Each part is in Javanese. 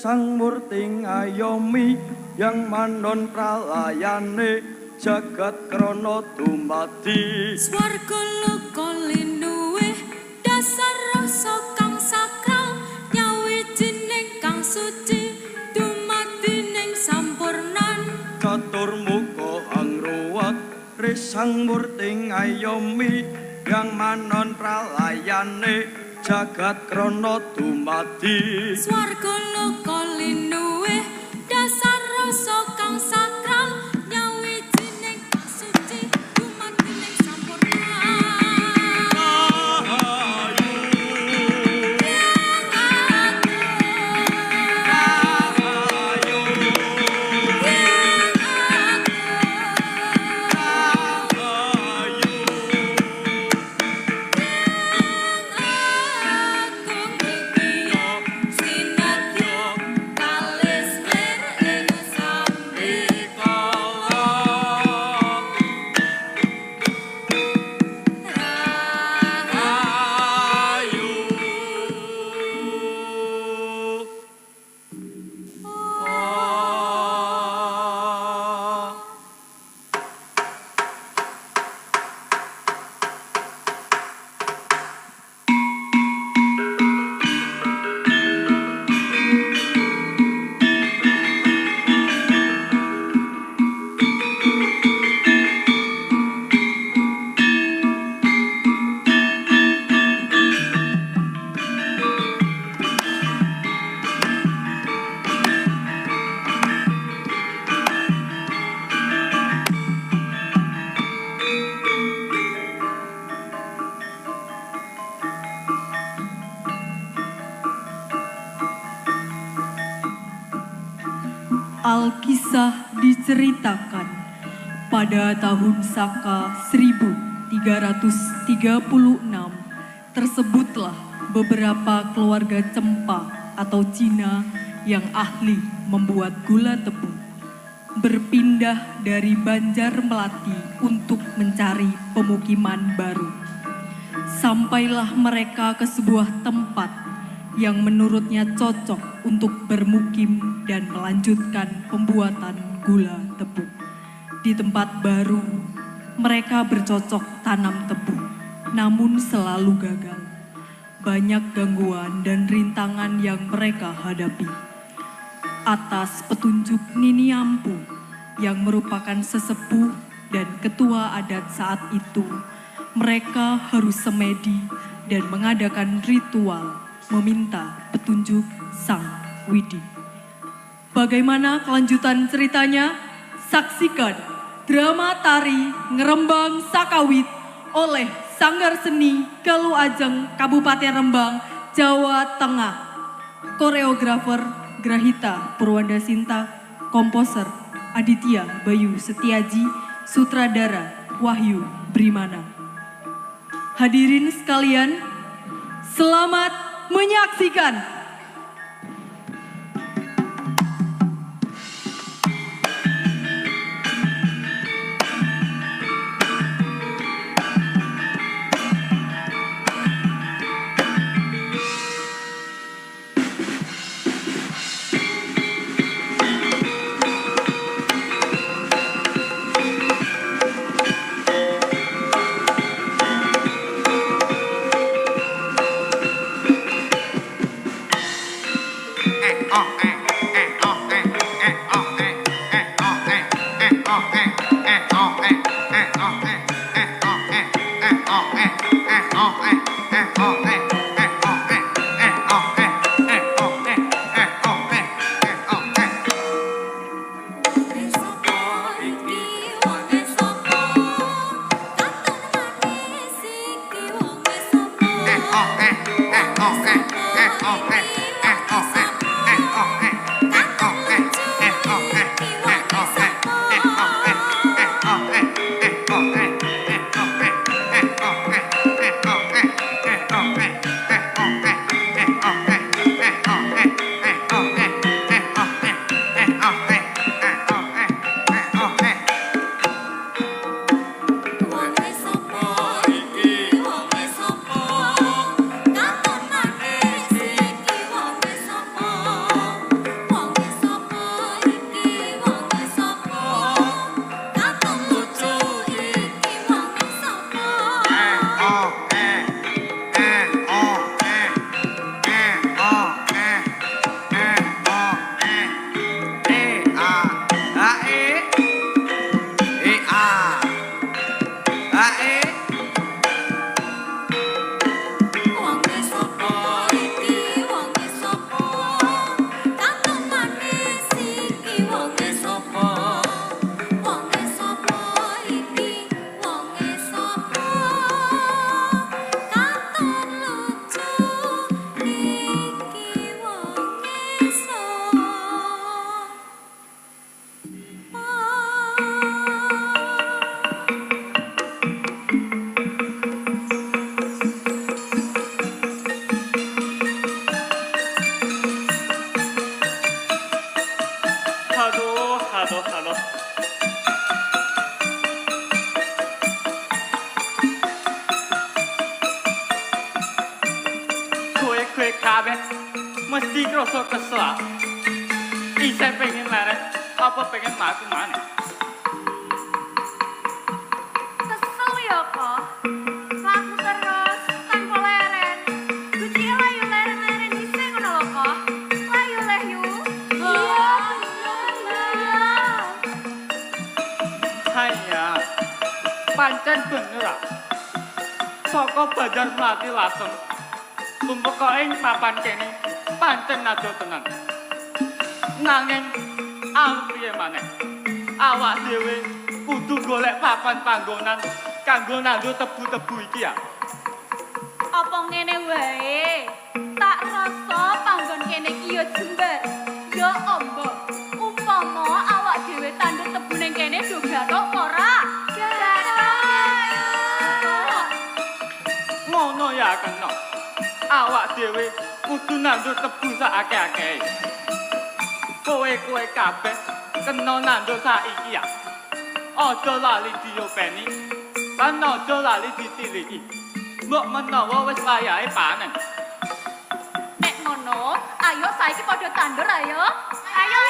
Sang murting ayomi yang manon pralayane jagat krana dumadi swarga loka linuwih dasar rasa kang sakral nyawijining kang suci dumadi ning sampurnan catur muka angruwat risang murting ayomi yang manon pralayane jagat krana dumadi swarga loka linuwih dasar rasa kang sakral nyawijining kang suci dumadi ning sampurna Rahayu ceritakan. Pada tahun Saka 1336 tersebutlah beberapa keluarga Cempa atau Cina yang ahli membuat gula tebu berpindah dari Banjar Melati untuk mencari pemukiman baru. Sampailah mereka ke sebuah tempat yang menurutnya cocok untuk bermukim dan melanjutkan pembuatan gula tebu. Di tempat baru, mereka bercocok tanam tebu, namun selalu gagal. Banyak gangguan dan rintangan yang mereka hadapi. Atas petunjuk Nini Ampu yang merupakan sesepuh dan ketua adat saat itu, mereka harus semedi dan mengadakan ritual meminta petunjuk Sang Widi. Bagaimana kelanjutan ceritanya? Saksikan drama tari Ngerembang Sakawit oleh Sanggar Seni Galuh Ajeng Kabupaten Rembang, Jawa Tengah. Koreografer Grahita Purwanda Sinta, komposer Aditya Bayu Setiaji, sutradara Wahyu Brimana. Hadirin sekalian, selamat menyaksikan. Mesti krasa kesel. Isen pengen leren, apa pengen mlaku maneh? Kesel ya kok. Laku terus tanpa leren. Guci layu leren-leren dhisik ngono lho kok. Layu. Iya. Hanya pancen bener ah. Saka Banjar Melati langsung tumpeka ing papan kene pancen nado tenan. Nanging piye maneh? Awak dhewe kudu golek papan panggonan kanggo nando tebu-tebu iki ya. Apa ngene wae? Tak rasa panggon kene iki ya jembar. Ya ombo. Upama awak dhewe tanduk tebu kena. Awak dhewe kudu nandur tebu sak akeh-akeh. Kowe kabeh kena nandur saiki ya. Aja lali diopeni, lan aja lali ditiliki. Mbok menawa wis wayahe panen. Nek ngono, ayo saiki padha tandur ayo. Ayo.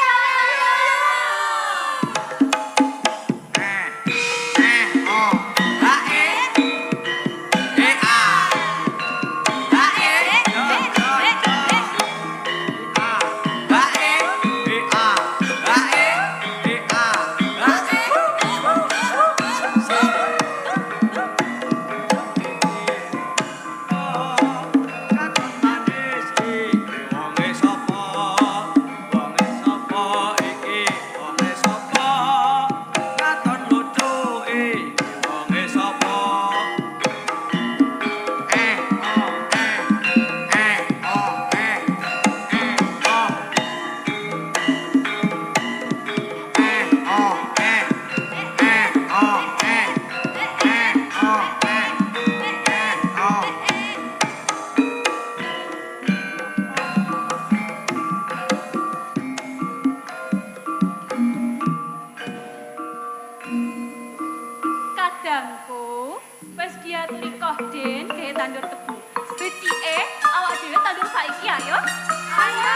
Kadangku, wis diaturi kohden gawe tandur tebu. Becike awak dhewe tandur saiki ayo. Ayo.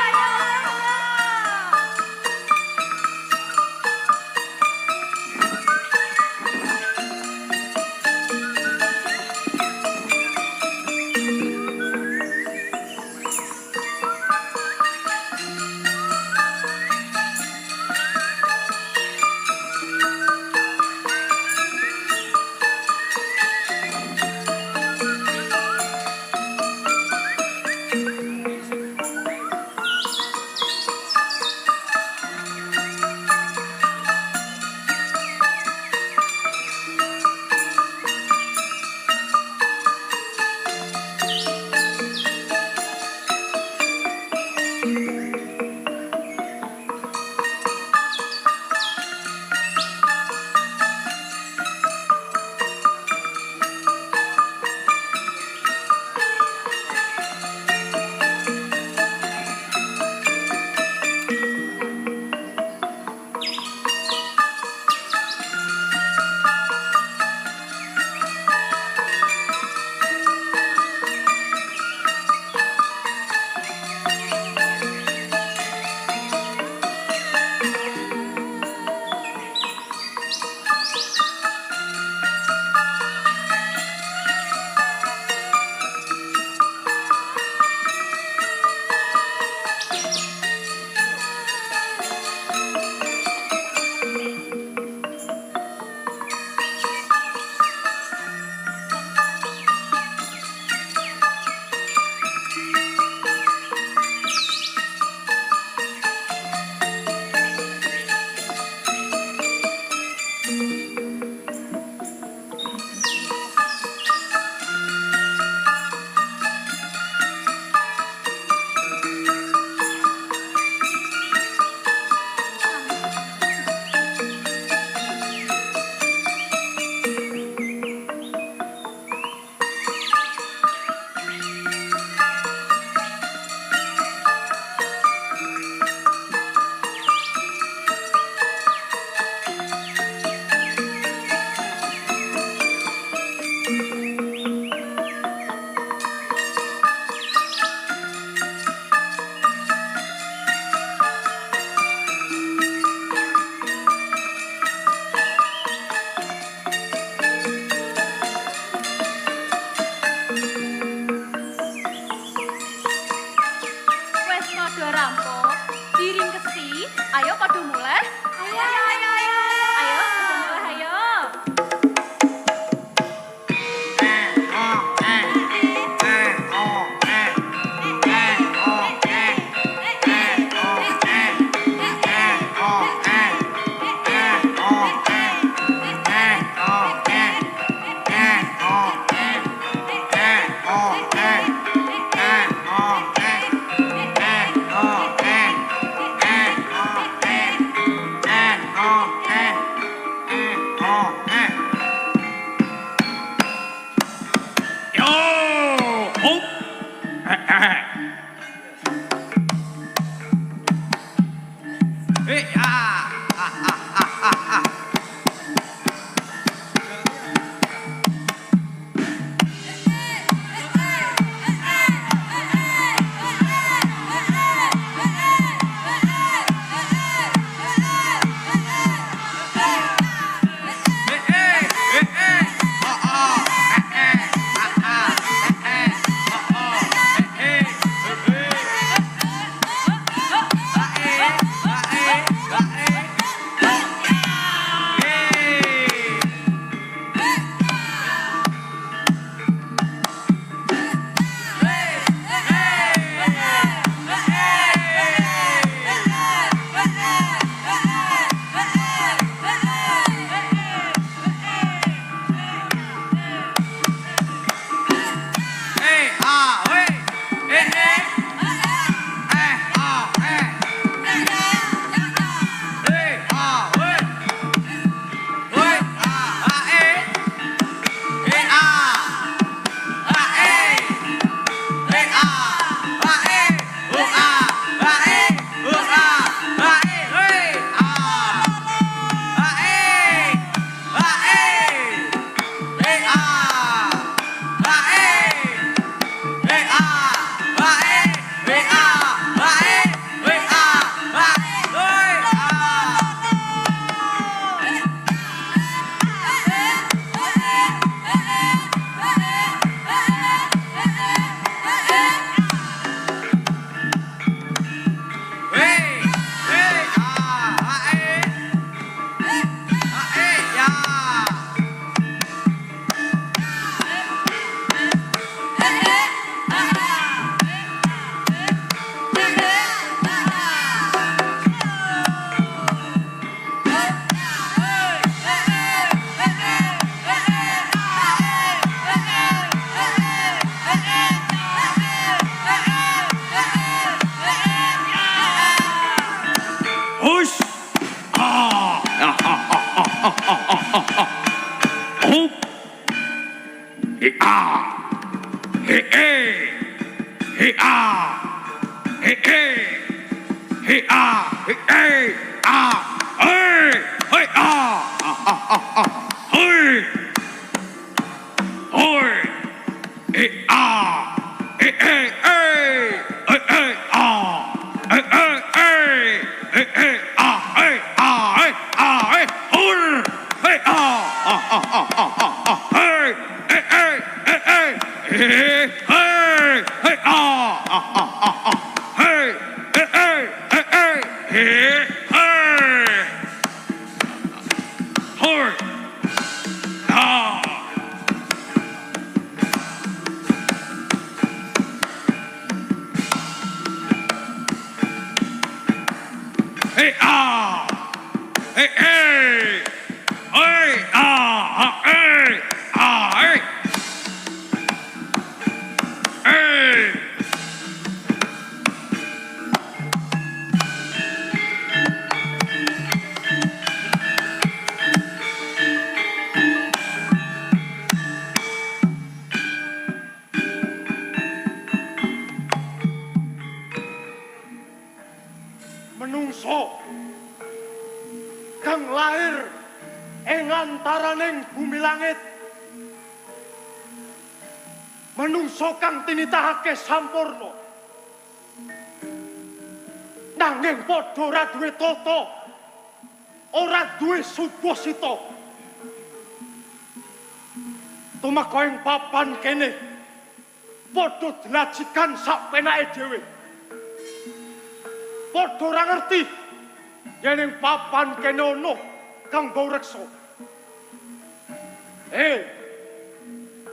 Hoi. Hoi. Ah. Menungso kang lahir ing antaraning bumi langit, menungso kang tinitahake sampurna nanging padha ora duwe tata, ora duwe sudosita. Tumeka ing papan kene padha dlajikan sakpenake dhewe, padha ora ngerti yen ing papan kene ana kang bau reksa.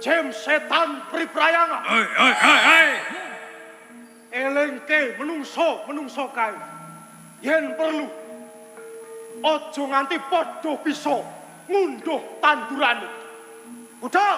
Jem setan priprayanga. Elengke menungso kae. Yen perlu aja nganti padha bisa ngunduh tandurane. Udah.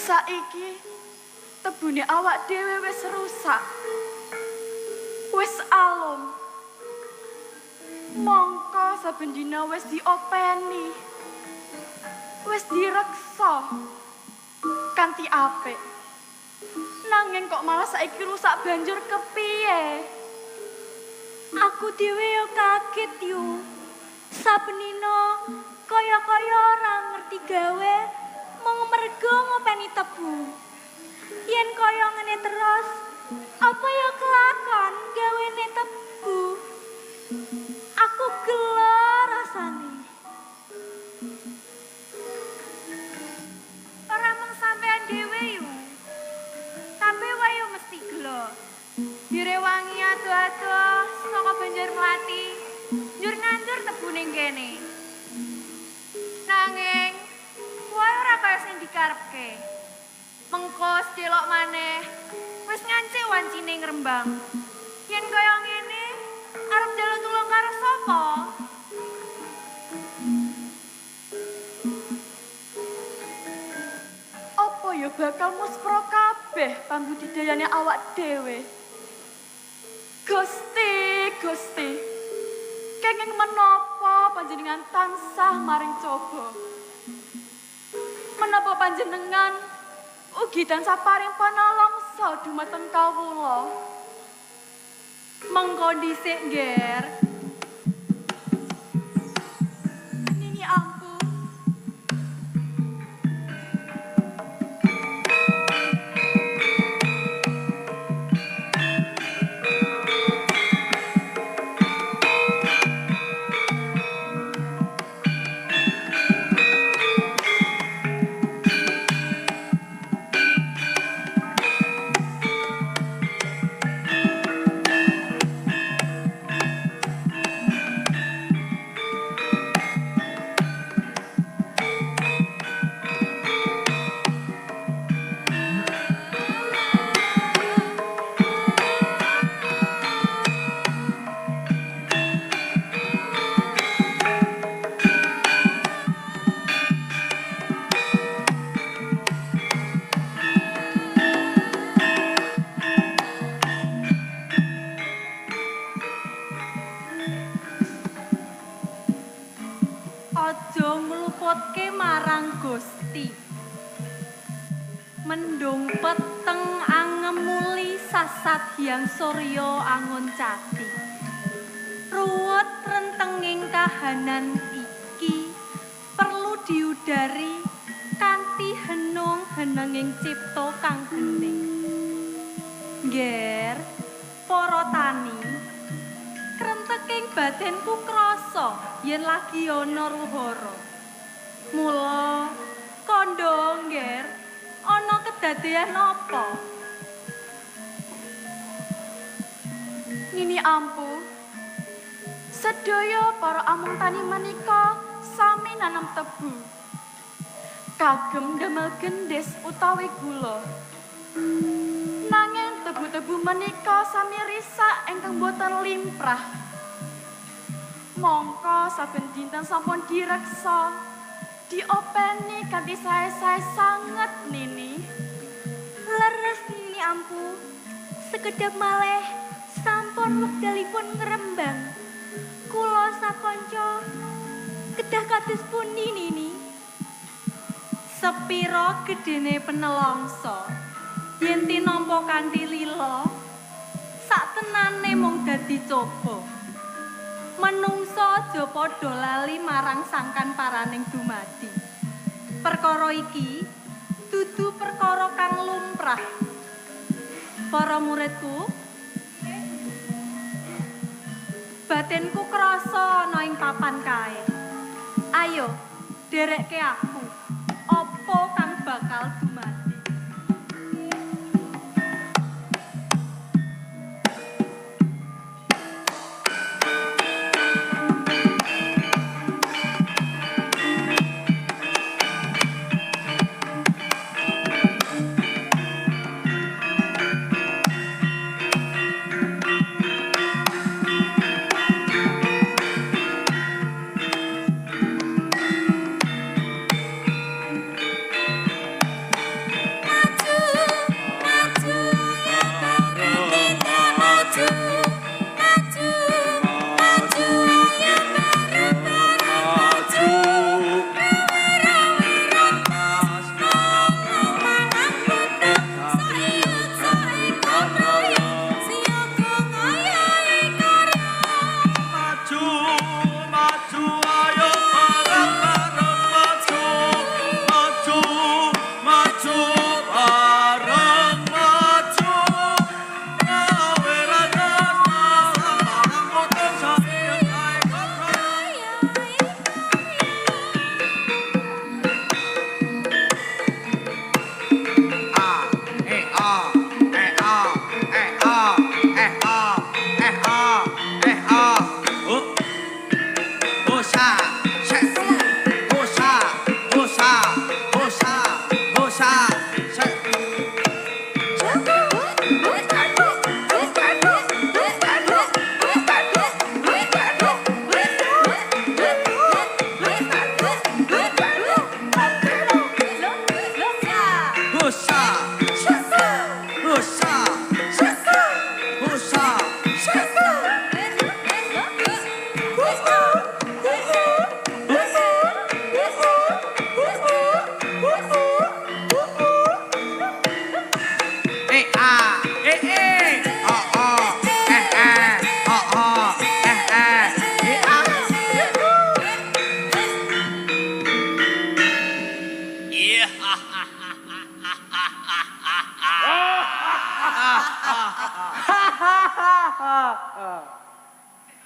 Saiki tebune awak dhewe wis rusak. Wis alum. Mongko saben dina wis diopeni. Wis direksa kanthi apik. Nanging kok malah saiki rusak banjur kepiye? Aku dhewe yo kaget yo. Saben dina kaya-kaya ora ngerti gawe. Mong mergo ngopeni tebu. Yen kaya ngene terus, apa ya kelakon gawene tebu? Aku gelo rasane. Ora mung sampean dhewe yo. Kabeh wae yo mesti gelo. Direwangi ado-ado saka Banjarmati. Njur nandur tebu ning kene. Nanging wae ora kaya sing dikarepke. Mengko delok maneh wis ngancik wancine ngrembang. Yen kaya ngene arep njaluk tulung karo sapa? Apa ya bakal muspro kabeh pambudidayane awak dhewe? Gusti, kenging menapa panjenengan tansah maring coba? Menapa panjenengan ugi tansah paring panalangsa dumateng kawula? Mengko dhisik, Nger. Nini ampun. Sahyang Surya angon cati. Ruwet rentenging kahanan iki perlu diudari kanthi henung henenging cipta kang hening. Ngger, para tani, krenteking batinku krasa yen lagi ana ruhara. Mula kandha ngger, ana kedadean apa? Nini ampu, sedaya para amung tani menika sami nanam tebu. Kagem damel gendis utawi gula. Nanging tebu-tebu menika sami risak ingkang boten limprah. Mongko saben dinten sampun direksa, diopeni kanthi sae-sae sanget Nini. Leres Nini ampu, sekedhap malih sampun wekdalipun ngrembang. Kula sakanca kedah kados pundi Nini? Sepira gedene penelongso yen tinampa kanthi lila saktenane mung dadi coba. Menungso aja padha lali marang sangkan paraning dumadi. Perkara iki dudu perkara kang lumrah. Para muridku, batinku krasa ana ing papan kae. Ayo, derekke aku. Apa kang bakal dumadi?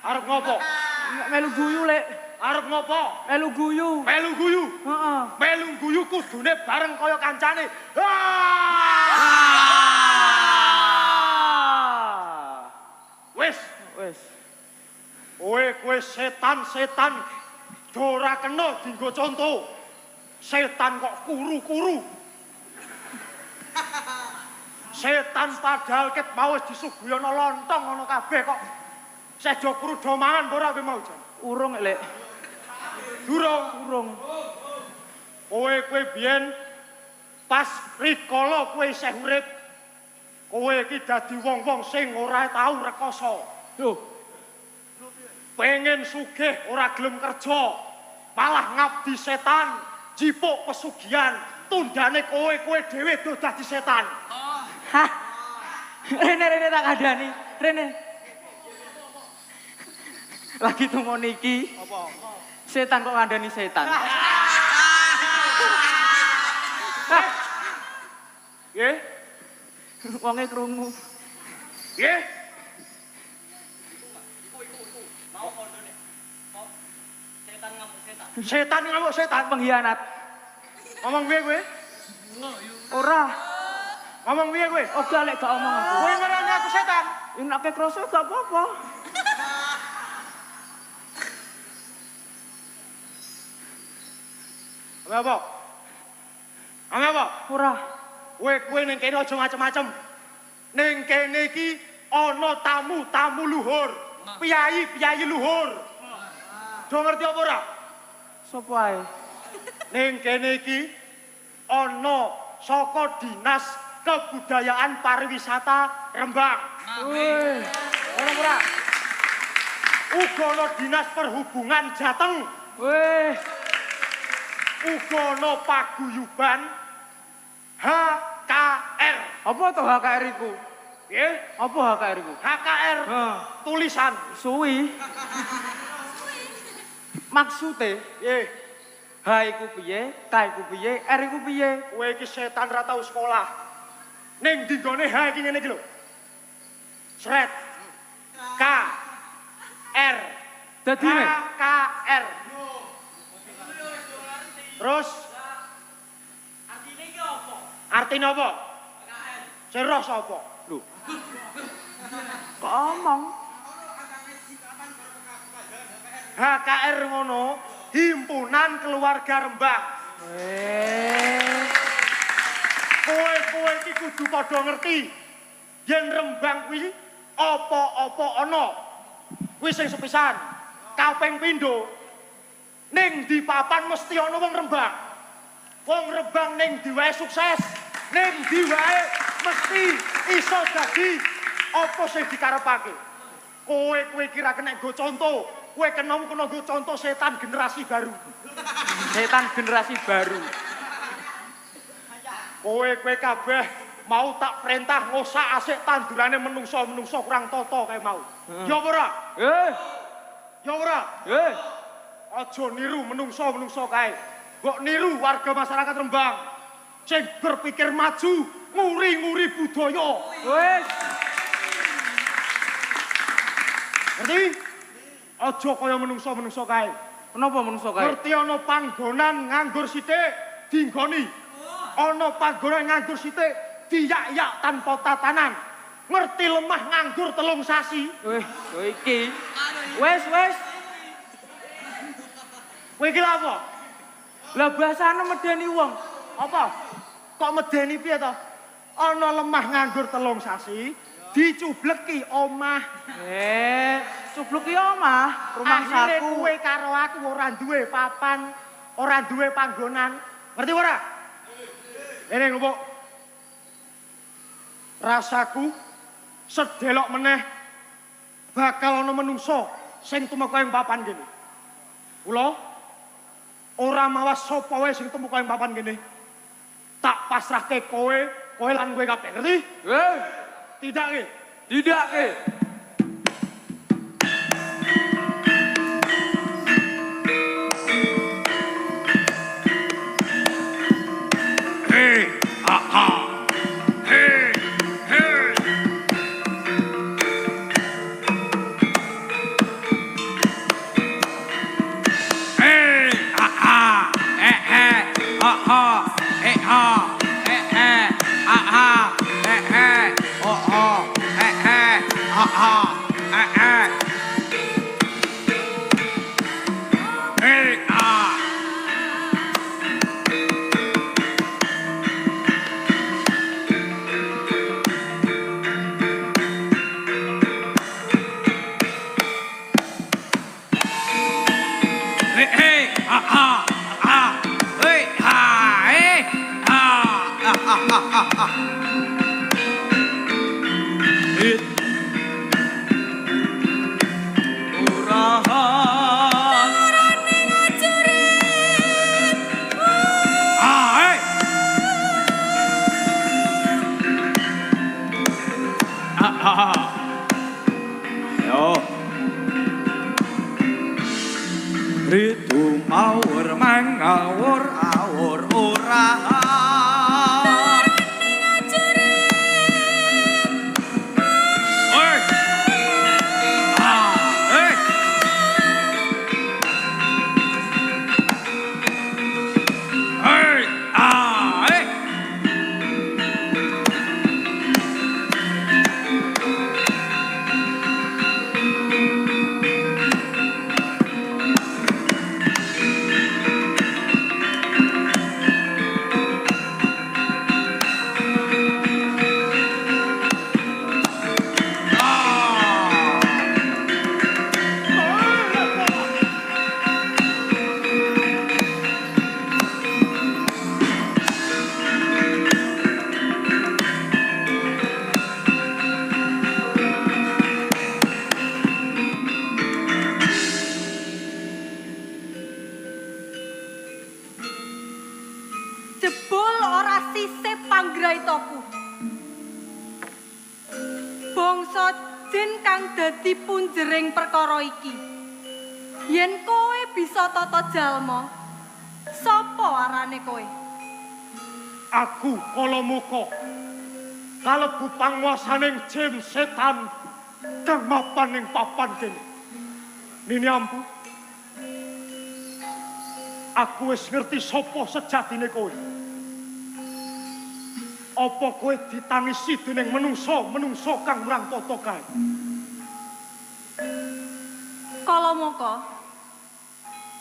Arep ngopo? Melu guyu, Lek. Arep ngopo? Melu guyu. Melu guyu. Heeh. Melu guyu kudune bareng kaya kancane. Wis, Wis. kowe setan-setan ora kena dienggo conto. Setan kok kuru-kuru. Setan padahal ket mau wis disuguhi ana lontong ana kabeh kok. Sejo kuru do mangan ora kowe mau jan. Urung, Lek. Durung. Kowe biyen pas rikala kowe isih urip. Kowe iki dadi wong-wong sing ora tau rekoso. Lho, Pengen sugih ora gelem kerja. Malah ngabdi setan, jipuk pesugihan. Tundane kowe dhewe do dadi setan. hah. Rene Rene tak kandhani. Rene. Lagi tumo niki. Apa? Setan kok ngandani setan. Nggih. Wonge krungu. Nggih. Setan ngamuk setan Pengkhianat. ngomong piye kowe? Ora. Ngomong piye kowe? Oga lek gak omong aku. Kowe ngarani aku setan. Enake krasa gak apa-apa. Apa? Apa? Ora. Kowe ning kene aja macem-macem. Ning kene iki ana tamu luhur. Piyayi luhur. Do ngerti apa ora? Sopo ae? Ning kene iki ana saka Dinas Kebudayaan Pariwisata Rembang. Wih. Ora ora. Uga ana Dinas Perhubungan Jateng. Wih. Uga ana paguyuban HKR. Apa to HKR iku? Nggih, Apa HKR iku? HKR tulisan. Suwi. Maksude, Nggih, H iku piye, K iku piye, R iku piye? kowe iki setan ra tau sekolah. Ning dinggone H iki ngene iki lho. Sret. K R. Dadine HKR. Terus artine iki apa? Artine apa? HKR. Sing roh sapa? lho. Kok omong? HKR ngono, Himpunan Keluarga Rembang. Kowe iki kudu padha ngerti. Yen Rembang kuwi apa-apa ana. Kuwi sing sepisan. Kaping pindho ning di papan mesti ana wong Rembang. Wong Rembang ning di wae sukses, ning di wae mesti iso dadi apa sing dikarepake. Kowe kira kena nggo contoh. Kowe kena nggo contoh setan generasi baru. Setan generasi baru. Kowe kabeh mau tak perintah ngosak asik tandurane menungso kurang tata kae mau. Ya apa ora? Ya ora? Aja niru menungso kae. Mbok niru warga masyarakat Rembang sing berpikir maju, nguri-nguri budaya. Wis. Ngerti? Aja kaya menungso kae. Kenapa menungso kae? Ngerti ana panggonan nganggur sithik dinggoni. Ana panggonan nganggur sithik diyak-yak tanpa tatanan. Ngerti lemah nganggur 3 sasi. Wih, iki. Wis. Kowe iki lha apa? Lah bahasane medeni wong. Apa? Kok medeni piye to? Ana lemah nganggur 3 sasi, dicubleki omah. Cubluk ki omah, rumah Akhire saku. kowe karo aku ora duwe papan, ora duwe panggonan. Ngerti ora? Ini ngomong. Rasaku sedelok meneh bakal ana menungso sing tumeka ing papan kene. Kula ora mawas sapa wae sing tumeka ing papan kene. Tak pasrahke kowe lan kowe kabeh, ngerti? Tidak ke? Tidak ke? Yo. Ritu mawur mangawur awur ora. Jebul ora sisih panggraitaku. Bangsa jin kang dadi punjering perkara iki. Yen kowe bisa tata jalma, sapa arane kowe? Aku Kalamuka. Kalebu panguasaning jin setan kang mapan ing papan kene. Nini ampu. Aku wis ngerti sapa sejatine kowe. Apa kowe ditangisi dening menungso kang murang tata kae? Kalamuka,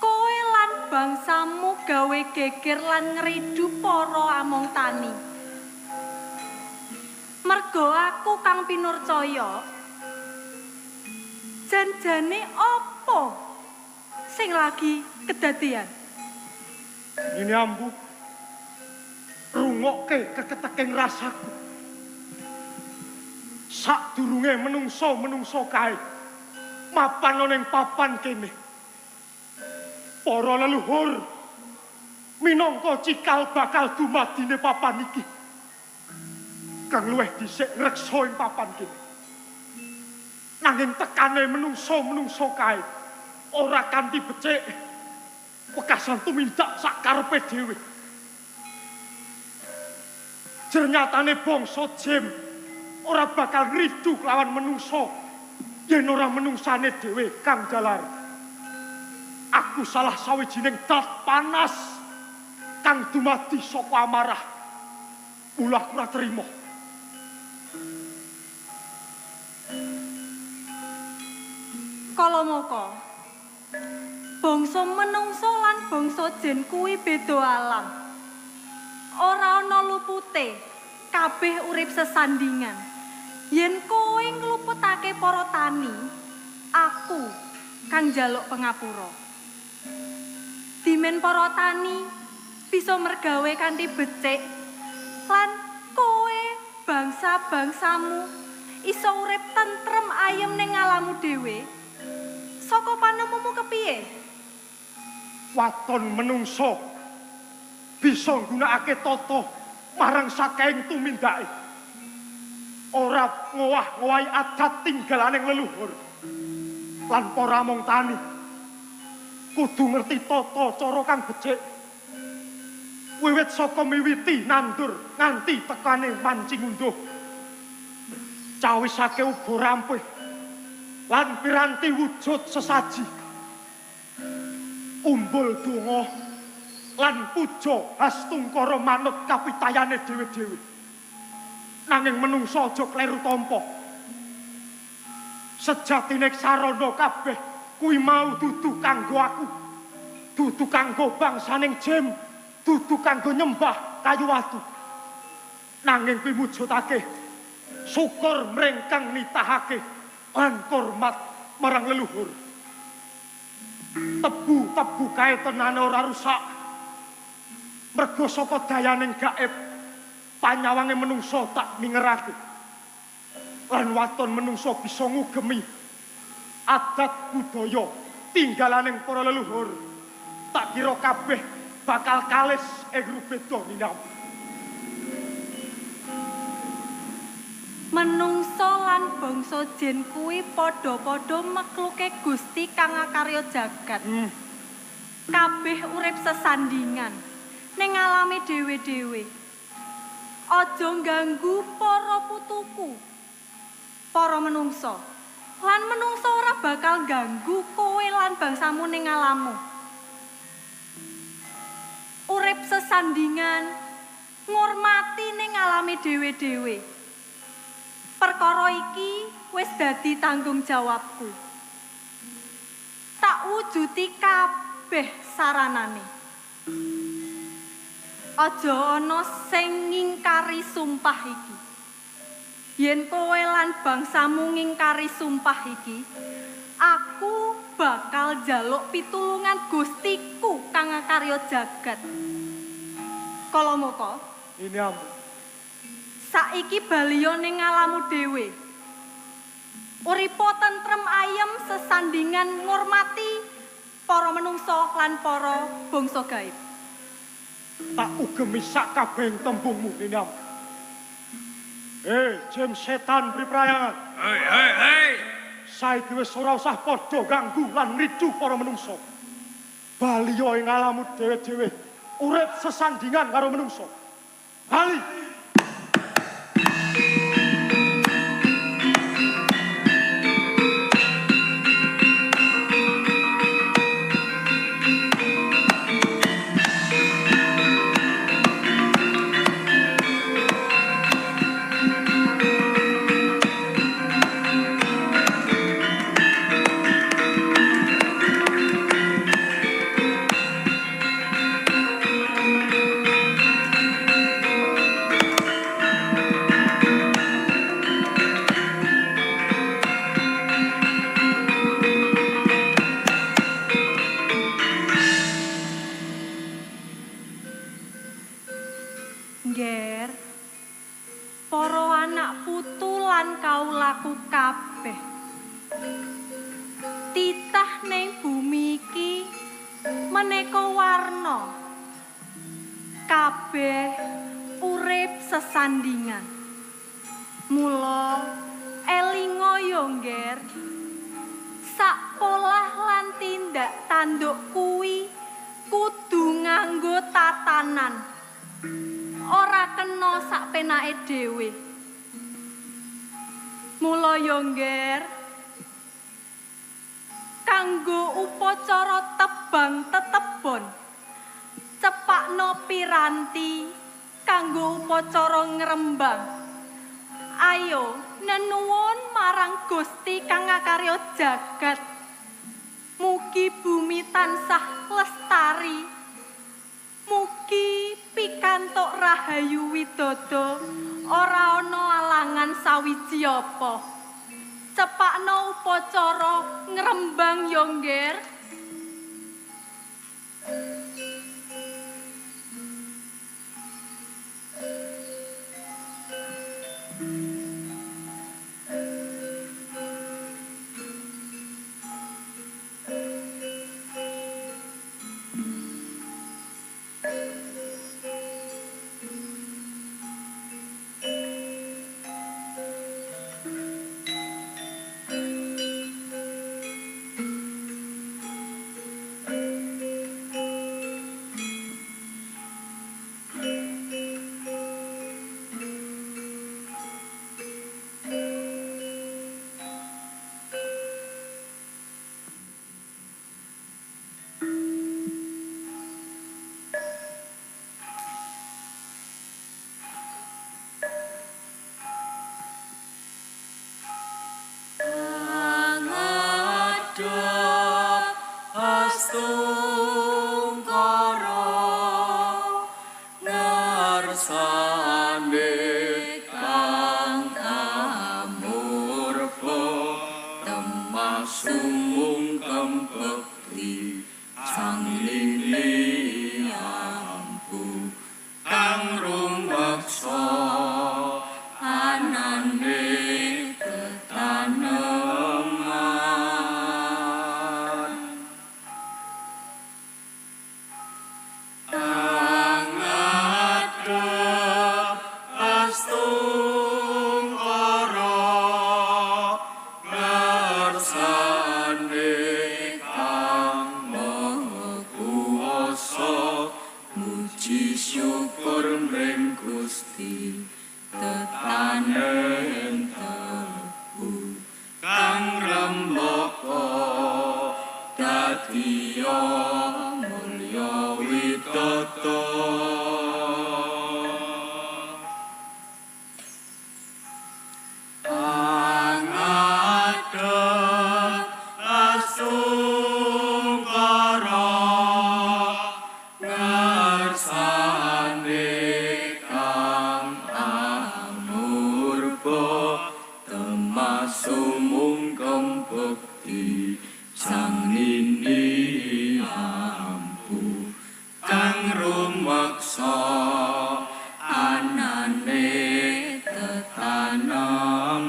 kowe lan bangsamu gawe geger lan ngridu para among tani. Mergo aku kang pinurcaya, janjane apa sing lagi kedadian? Ini ambu, rungokke keketeking rasaku. Sadurunge menungso kae mapan ning papan kene. Para leluhur minangka cikal bakal dumadine papan iki. Kang luwih dhisik ngreksa ing papan kene. Nanging tekane menungso kae ora kanthi becik. Wekasan tumindak sakarepe dhewe. Ternyatane bangsa jin ora bakal ngridu lawan menungso yen ora menungsane dhewe kang jalar. Aku salah sawijining dat panas kang dumadi saka amarah. Mula aku ora trima. Kalamuka, bangsa menungso lan bangsa jin kuwi beda alam. Ora ana lupute, kabeh urip sesandingan. Yen kowe ngluputake para tani, aku kang njaluk pangapura. Dimen para tani bisa mergawe kanthi becik lan kowe bangsa-bangsamu iso urip tentrem ayem ning alammu dhewe. Saka panemumu kepiye? Waton menungso bisa nggunakake tata marang saking tumindake. Ora ngowah-ngowahi adat tinggalaning leluhur. Lan para mung tani kudu ngerti tata cara kang becik. Wiwit saka miwiti nandur nganti tekane mancing unduh. Cawisake uga rampih lan piranti wujud sesaji. Umbul donga lan puja hastungkara manut kapitayane dhewe-dhewe. Nanging menungso aja kleru tampa. Sejatine sarana kabeh kuwi mau dudu kanggo aku. Dudu kanggo bangsaning jin, dudu kanggo nyembah kayu watu. Nanging kuwi mujudake syukur mring kang nitahake lan hormat marang leluhur. Tebu kae tenane ora rusak. Mergo saka dayaning gaib panyawange menungso tak mingerake. Lan waton menungso bisa ngugemi adat budaya tinggalaning para leluhur. Tak kira kabeh bakal kalis ing rubeda ninam. Menungso lan bangsa jin kuwi padha-padha makluke Gusti kang ngakarya jagat. Kabeh urip sesandingan ning alame dhewe-dhewe. Aja ganggu para putuku. Para menungso. Lan menungso ora bakal ganggu kowe lan bangsamu ning alammu. Urip sesandingan ngurmati ning alame dhewe-dhewe. Perkara iki wis dadi tanggung jawabku. Tak wujuti kabeh saranane. Aja ana sing ngingkari sumpah iki. Yen kowe lan bangsamu ngingkari sumpah iki, aku bakal njaluk pitulungan Gustiku kang ngakarya jagat. Kala moko, Ini ampun. saiki baliya ning alammu dhewe. Uripa tentrem ayem sesandingan ngurmati para menungso lan para bangsa gaib. Tak ugemi sak kabeh tembungmu ini ampun. Jim setan priprayangan. Hei. Saiki wis ora usah padha ganggu lan ngridu para menungso. Baliya ing alammu dhewe-dhewe urip sesandingan karo menungso. Bali. Ngger, para anak putu lan kaulaku kabeh. Titah ning bumi iki maneka warna. Kabeh urip sesandingan. Mula elinga yo ngger. Sak polah lan tindak tanduk kuwi kudu nganggo tatanan. Ora kena sak penake dhewe. Mula yo ngger kanggo upacara tebang tetebon cepakno piranti kanggo upacara ngrembang. Ayo nenuwun marang Gusti kang ngakarya jagat. Mugi bumi tansah lestari. Mugi pikantuk rahayu widodо ora ana alangan sawiji apa. Cepakno upacara ngrembang yo ngger. sumungkem bekti sang nini ampu kang rumeksa anane tetaneman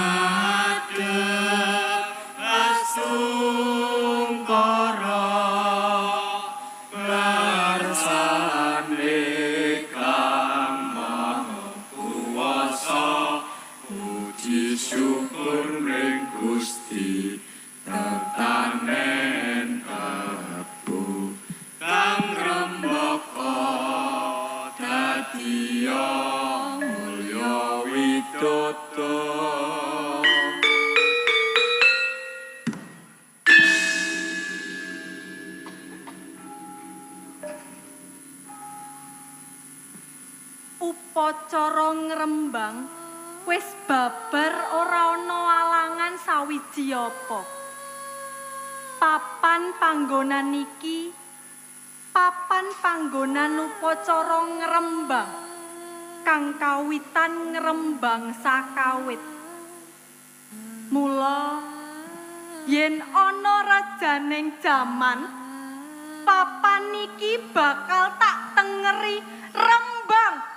angadep asungkara barsane kang maha kuwasa puji syukur ning Gusti tetanen tebu kang rembaka dadiya mulya widodo Upacara ngrembang wis babar ora ana alangan sawiji apa. Papan panggonan iki papan panggonan upacara ngrembang kang kawitan ngrembang sakawit. Mula yen ana rajaning jaman papan iki bakal tak tengeri rembang.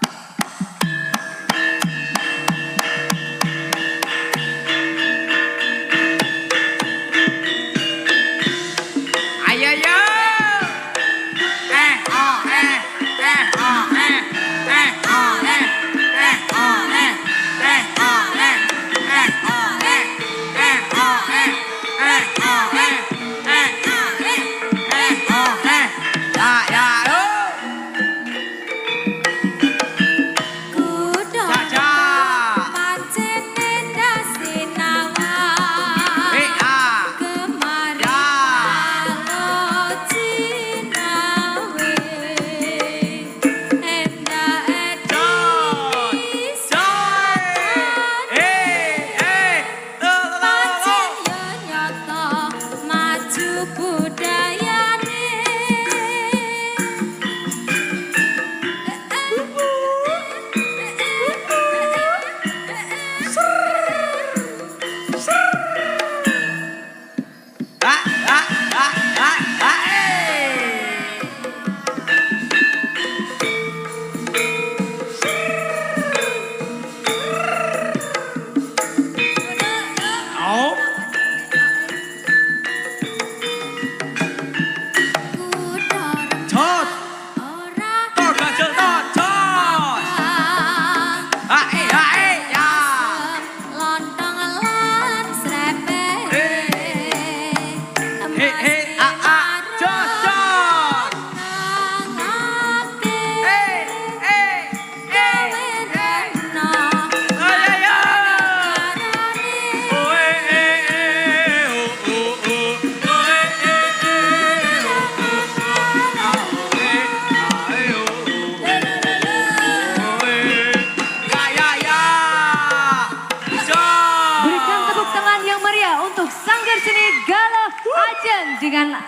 Dengan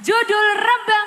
judul Rembang